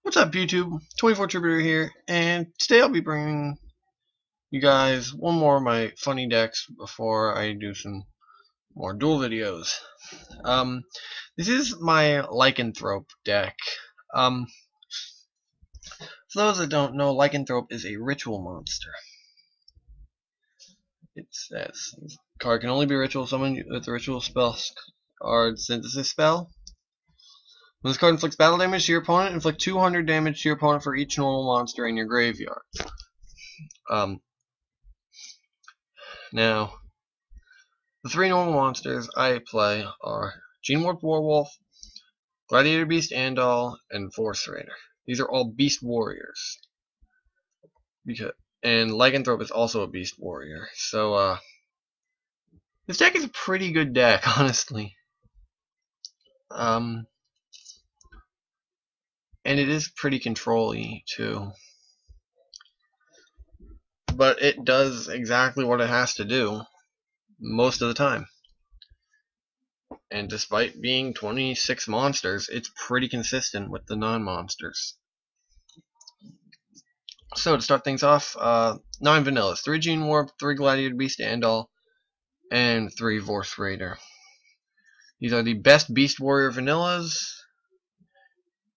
What's up, YouTube? 24 Tribute here, and today I'll be bringing you guys one more of my funny decks before I do some more duel videos. This is my Lycanthrope deck. For those that don't know, Lycanthrope is a ritual monster. It says this card can only be ritual summoned with the ritual spell card synthesis spell. When this card inflicts battle damage to your opponent, inflict 200 damage to your opponent for each normal monster in your graveyard. Now, the three normal monsters I play are Gene Warped Warwolf, Gladiator Beast Andal, and Force Raider. These are all Beast Warriors. And Lycanthrope is also a Beast Warrior. So, this deck is a pretty good deck, honestly. And it is pretty control-y, too. But it does exactly what it has to do most of the time. And despite being 26 monsters, it's pretty consistent with the non-monsters. So to start things off, 9 vanillas, 3 Gene Warp, 3 Gladiator Beast Andal, and 3 Force Raider. These are the best Beast Warrior vanillas,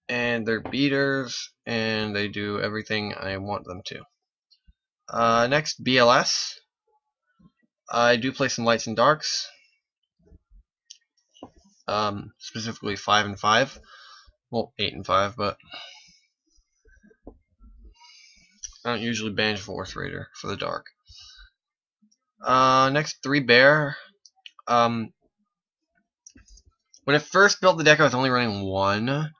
and they're beaters, and they do everything I want them to. Next, BLS. I do play some lights and darks. Specifically 5 and 5. Well, 8 and 5, but I don't usually banish Force Raider for the dark. Next, 3 bear. When I first built the deck, I was only running 1,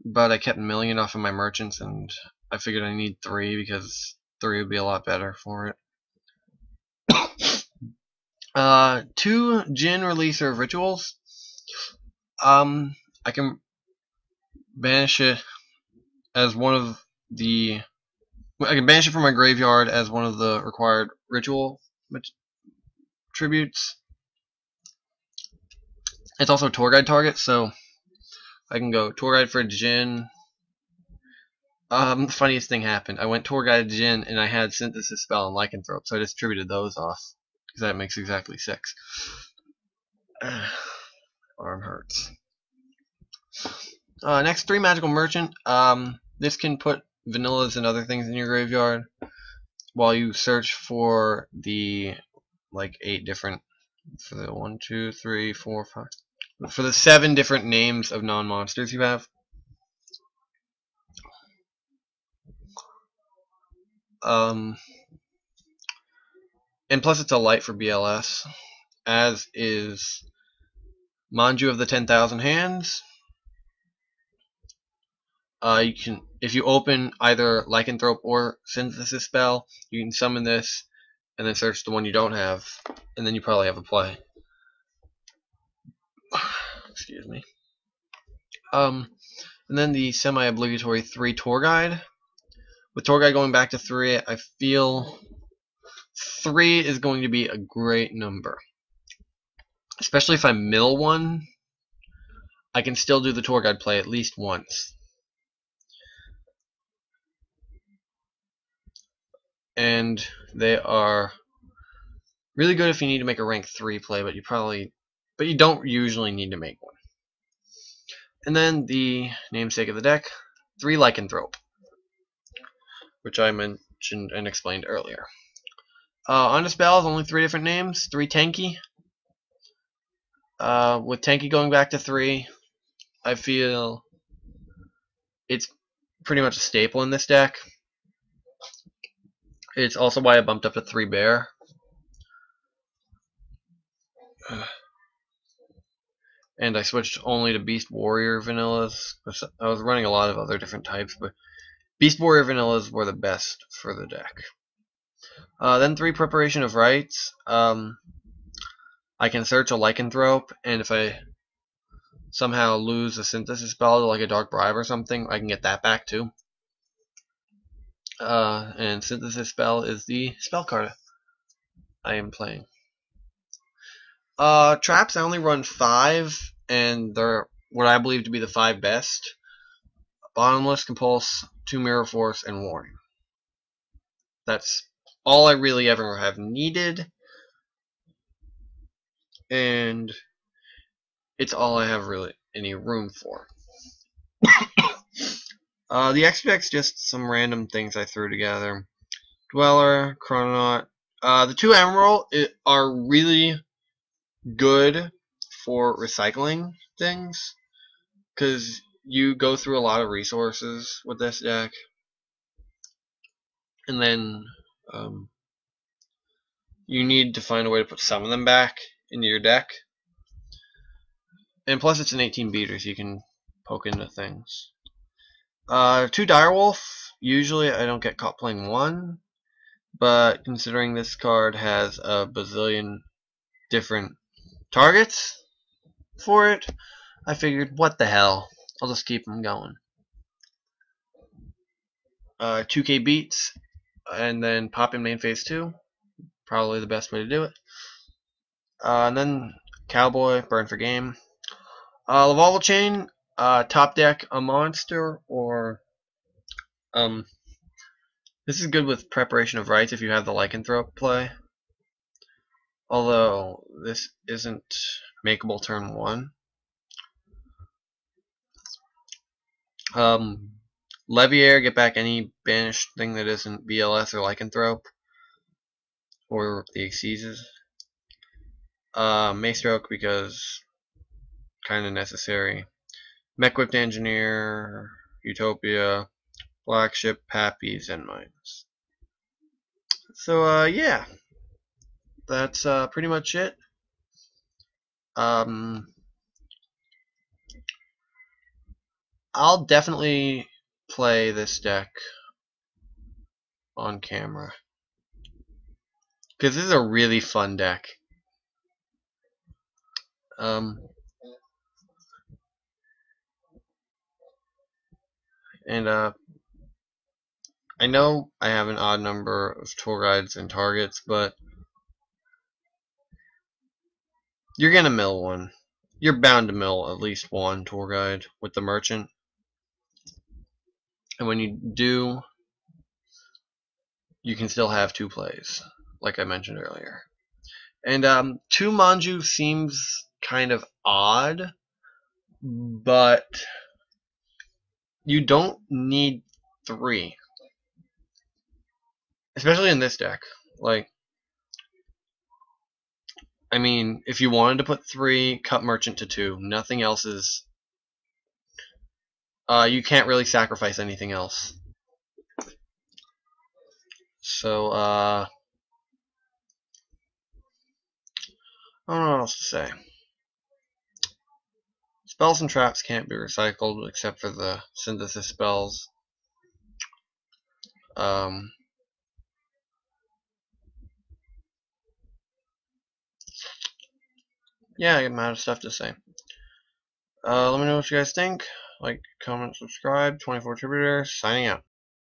but I kept milling it off of my merchants, and I figured I need 3 because 3 would be a lot better for it. 2 Djinn Releaser of Rituals. I can banish it as one of the. I can banish it from my graveyard as one of the required ritual tributes. It's also a tour guide target, so I can go tour guide for a Djinn. The funniest thing happened. I went tour guide Djinn, and I had synthesis spell and Lycanthrope, so I distributed those off because that makes exactly 6. Arm hurts. Next, 3 magical merchant. This can put vanillas and other things in your graveyard while you search for the 8 different, for the 1, 2, 3, 4, 5, for the 7 different names of non-monsters you have. And plus it's a light for BLS, as is Manju of the 10,000 Hands. You can, if you open either Lycanthrope or Synthesis spell, you can summon this and then search the one you don't have, and then you probably have a play. Excuse me. And then the semi-obligatory 3 tour guide. With tour guide going back to 3, I feel 3 is going to be a great number. Especially if I mill one, I can still do the tour guide play at least once. And they are really good if you need to make a rank 3 play, but you don't usually need to make one. And then the namesake of the deck, 3 Lycanthrope, which I mentioned and explained earlier. On the spells, only 3 different names. 3 Tanky. With Tanky going back to 3, I feel it's pretty much a staple in this deck. It's also why I bumped up to 3 bear. And I switched only to Beast Warrior vanillas. I was running a lot of other different types, but Beast Warrior vanillas were the best for the deck. Then 3 Preparation of Rites. I can search a Lycanthrope, and if I somehow lose a synthesis spell, like a Dark Bribe or something, I can get that back too. And synthesis spell is the spell card I am playing. Traps, I only run 5, and they're what I believe to be the 5 best. Bottomless, Compulse, 2 Mirror Force, and Warning. That's all I really ever have needed, and it's all I have really any room for. The extra deck's just some random things I threw together. Dweller, Chrononaut. The 2 Emerald are really good for recycling things, because you go through a lot of resources with this deck, and then you need to find a way to put some of them back into your deck. And plus it's an 18 beater, so you can poke into things. 2 Direwolf. Usually I don't get caught playing 1, but considering this card has a bazillion different targets for it, I figured, what the hell, I'll just keep them going. 2k beats, and then pop in main phase 2. Probably the best way to do it. And then Cowboy, burn for game. Lavalval Chain, top deck a monster, or this is good with Preparation of Rites if you have the Lycanthrope play. Although this isn't makeable turn 1. Leviair, get back any banished thing that isn't BLS or Lycanthrope, or the Exceeses. Maestroke, because kinda necessary. Mech-Whipped Engineer, Utopia, Black Ship, Pappies, and Mines. So, yeah. That's pretty much it. I'll definitely play this deck on camera, because this is a really fun deck. And I know I have an odd number of tour guides and targets, but you're gonna mill one. You're bound to mill at least one tour guide with the merchant. And when you do, you can still have 2 plays, like I mentioned earlier. And 2 Manju seems kind of odd, but you don't need 3. Especially in this deck. Like, I mean, if you wanted to put 3, cut Merchant to 2. Nothing else is... you can't really sacrifice anything else. So, I don't know what else to say. Spells and traps can't be recycled except for the synthesis spells. Yeah, I'm out of stuff to say. Let me know what you guys think. Like, comment, subscribe. 24 Tributary, signing out.